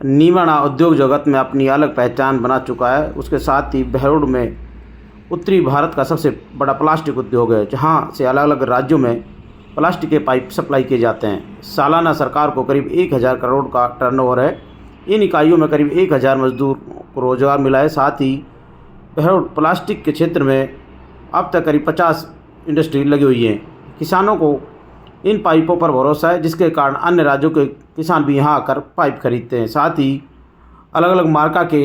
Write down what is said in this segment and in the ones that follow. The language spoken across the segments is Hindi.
निमाड़ा उद्योग जगत में अपनी अलग पहचान बना चुका है। उसके साथ ही बहरोड में उत्तरी भारत का सबसे बड़ा प्लास्टिक उद्योग है, जहां से अलग अलग राज्यों में प्लास्टिक के पाइप सप्लाई किए जाते हैं। सालाना सरकार को करीब 1000 करोड़ का टर्नओवर है। इन इकाइयों में करीब 1000 मजदूर को रोजगार मिला है। साथ ही बहरोड प्लास्टिक के क्षेत्र में अब तक करीब 50 इंडस्ट्री लगी हुई हैं। किसानों को इन पाइपों पर भरोसा है, जिसके कारण अन्य राज्यों के किसान भी यहाँ आकर पाइप खरीदते हैं। साथ ही अलग अलग मार्का के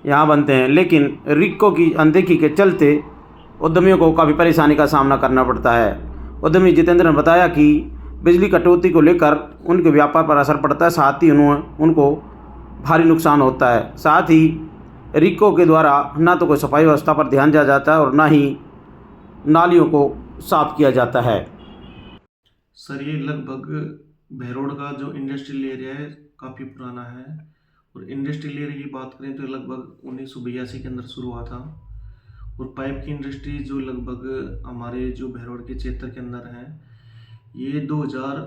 यहाँ बनते हैं, लेकिन रिक्को की अनदेखी के चलते उद्यमियों को काफ़ी परेशानी का सामना करना पड़ता है। उद्यमी जितेंद्र ने बताया कि बिजली कटौती को लेकर उनके व्यापार पर असर पड़ता है, साथ ही उनको भारी नुकसान होता है। साथ ही रिक्को के द्वारा ना तो कोई सफाई व्यवस्था पर ध्यान दिया जाता है और ना ही नालियों को साफ किया जाता है। सर, ये लगभग बहरोड का जो इंडस्ट्रियल एरिया है काफ़ी पुराना है। और इंडस्ट्रियल एरिया की बात करें तो लगभग 1982 के अंदर शुरू हुआ था। और पाइप की इंडस्ट्री जो लगभग हमारे जो बहरोड के क्षेत्र के अंदर है, ये 2000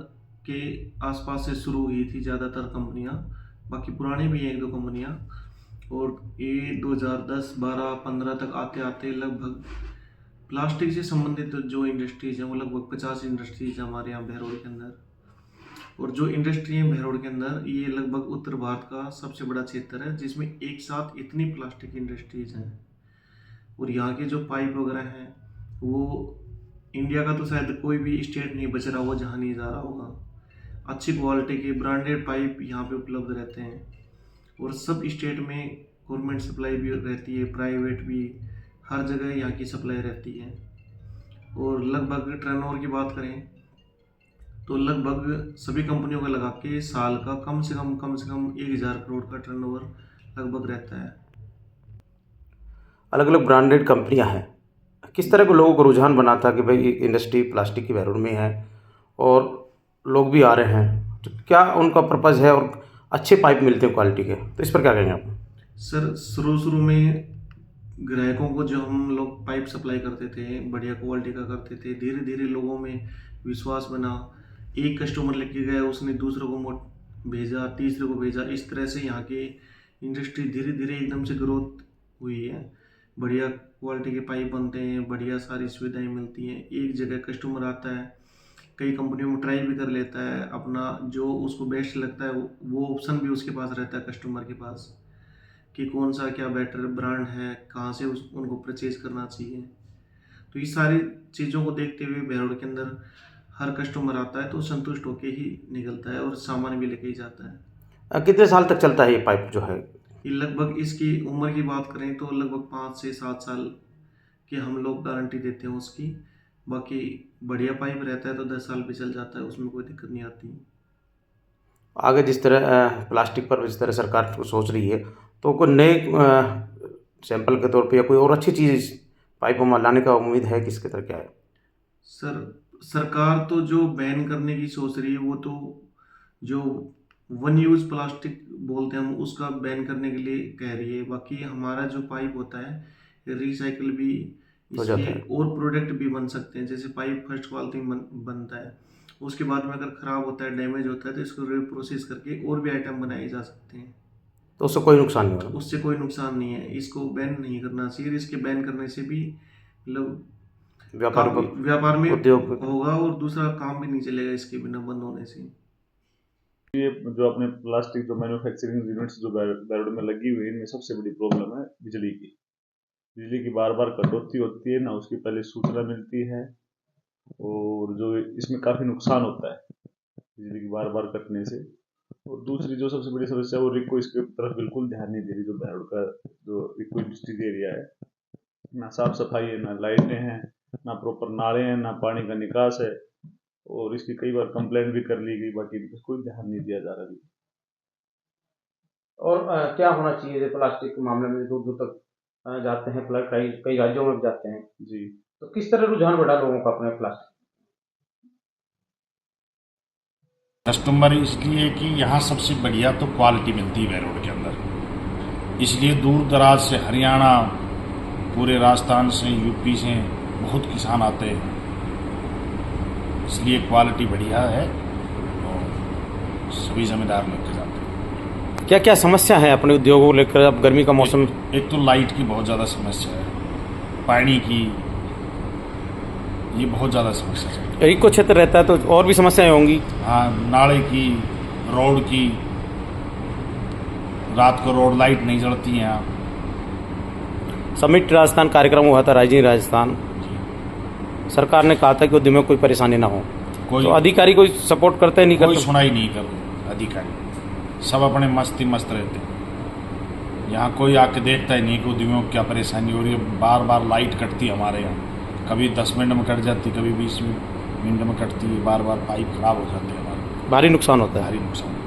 के आसपास से शुरू हुई थी ज़्यादातर कंपनियां। बाकी पुराने भी हैं 1-2 कंपनियां। और ये 2010, 12, 15 तक आते आते लगभग प्लास्टिक से संबंधित जो इंडस्ट्रीज़ हैं वो लगभग 50 इंडस्ट्रीज़ हैं हमारे यहाँ बहरोड के अंदर। और जो इंडस्ट्री है बहरोड के अंदर, ये लगभग उत्तर भारत का सबसे बड़ा क्षेत्र है, जिसमें एक साथ इतनी प्लास्टिक इंडस्ट्रीज़ हैं। और यहाँ के जो पाइप वगैरह हैं वो इंडिया का तो शायद कोई भी स्टेट नहीं बच रहा होगा जहाँ नहीं जा रहा होगा। अच्छी क्वालिटी के ब्रांडेड पाइप यहाँ पे उपलब्ध रहते हैं। और सब स्टेट में गवर्नमेंट सप्लाई भी रहती है, प्राइवेट भी, हर जगह यहाँ की सप्लाई रहती है। और लगभग टर्नओवर की बात करें तो लगभग सभी कंपनियों का लगा के साल का कम से कम 1000 करोड़ का टर्नओवर लगभग रहता है। अलग अलग ब्रांडेड कंपनियां हैं। किस तरह के लोगों को रुझान बनाता कि भाई इंडस्ट्री प्लास्टिक की बहरोड में है और लोग भी आ रहे हैं, तो क्या उनका पर्पज़ है और अच्छे पाइप मिलते हैं क्वालिटी के, तो इस पर क्या कहेंगे आप? सर, शुरू में ग्राहकों को जो हम लोग पाइप सप्लाई करते थे बढ़िया क्वालिटी का करते थे, धीरे धीरे लोगों में विश्वास बना। एक कस्टमर लेके गया, उसने दूसरों को भेजा, तीसरे को भेजा। इस तरह से यहाँ की इंडस्ट्री धीरे धीरे एकदम से ग्रोथ हुई है। बढ़िया क्वालिटी के पाइप बनते हैं, बढ़िया सारी सुविधाएं मिलती हैं। एक जगह कस्टमर आता है, कई कंपनियों में ट्राई भी कर लेता है, अपना जो उसको बेस्ट लगता है वो ऑप्शन भी उसके पास रहता है कस्टमर के पास, कि कौन सा क्या बेटर ब्रांड है, कहाँ से उनको परचेज करना चाहिए। तो इस सारी चीज़ों को देखते हुए बहरोड के अंदर हर कस्टमर आता है तो संतुष्ट होके ही निकलता है और सामान भी लेके ही जाता है। कितने साल तक चलता है ये पाइप जो है? ये लगभग इसकी उम्र की बात करें तो लगभग 5 से 7 साल की हम लोग गारंटी देते हैं उसकी। बाकी बढ़िया पाइप रहता है तो 10 साल भी चल जाता है, उसमें कोई दिक्कत नहीं आती। आगे जिस तरह प्लास्टिक पर जिस तरह सरकार सोच रही है, तो कोई नए सैंपल के तौर पे या कोई और अच्छी चीज़ पाइपों में लाने का उम्मीद है, किसके तरह क्या है? सर, सरकार तो जो बैन करने की सोच रही है वो तो जो वन यूज़ प्लास्टिक बोलते हैं हम उसका बैन करने के लिए कह रही है। बाकी हमारा जो पाइप होता है रिसाइकल भी, हो जाता इसके है। और प्रोडक्ट भी बन सकते हैं। जैसे पाइप फर्स्ट क्वालिटी बनता है, उसके बाद में अगर ख़राब होता है, डैमेज होता है तो इसको रीप्रोसेस करके और भी आइटम बनाए जा सकते हैं। तो उससे कोई नुकसान नहीं होगा? उससे कोई नुकसान नहीं है। इसको बैन नहीं करना चाहिए। इसके बैन करने से भी मतलब व्यापार में उद्योग होगा और दूसरा काम भी नहीं चलेगा इसके बिना बंद होने से। ये जो अपने प्लास्टिक जो मैन्युफैक्चरिंग यूनिट्स जो बहरोड में लगी हुई है, इनमें सबसे बड़ी प्रॉब्लम है बिजली की बार बार कटौती होती है, ना उसकी पहले सूचना मिलती है। और जो इसमें काफ़ी नुकसान होता है बिजली की बार बार कटने से। और दूसरी जो सबसे बड़ी समस्या है वो रिको इसके तरफ बिल्कुल ध्यान नहीं दे रही। जो बहरोड का जो रिको इंडस्ट्रियल एरिया है, ना साफ सफाई है, ना लाइटें हैं, ना प्रॉपर नाले हैं, ना पानी का निकास है। और इसकी कई बार कंप्लेंट भी कर ली गई, बाकी कोई ध्यान नहीं दिया जा रहा। और क्या होना चाहिए प्लास्टिक के मामले में? दूर दूर तक जाते हैं, कई कई राज्यों में भी जाते हैं जी, तो किस तरह रुझान बढ़ा लोगों का अपने प्लास्टिक? कस्टमर इसलिए कि यहाँ सबसे बढ़िया तो क्वालिटी मिलती है बहरोड के अंदर, इसलिए दूर दराज से, हरियाणा, पूरे राजस्थान से, यूपी से बहुत किसान आते हैं, इसलिए क्वालिटी बढ़िया है और सभी जमींदार लेके जाते हैं। क्या क्या समस्या है अपने उद्योगों को लेकर? अब गर्मी का मौसम, एक तो लाइट की बहुत ज़्यादा समस्या है, पानी की, ये बहुत ज़्यादा समस्या है। इको क्षेत्र रहता है तो और भी समस्याएं होंगी। हाँ, नाले की, रोड की, रात को रोड लाइट नहीं जलती हैं। यहाँ समिट राजस्थान कार्यक्रम हुआ था राइजिंग राजस्थान, सरकार ने कहा था कि उद्यमियों को कोई परेशानी ना हो, कोई तो अधिकारी कोई सपोर्ट करते नहीं कोई करते? सुनाई नहीं कर रहे अधिकारी, सब अपने मस्ती मस्त रहते हैं। यहाँ कोई आके देखता ही नहीं कि उद्यमियों को क्या परेशानी हो रही है। बार बार लाइट कटती है हमारे यहाँ, कभी 10 मिनट में कट जाती, कभी 20 मिनट में कटती है, बार बार पाइप खराब हो जाती है हमारे, भारी नुकसान होता है। भारी नुकसान।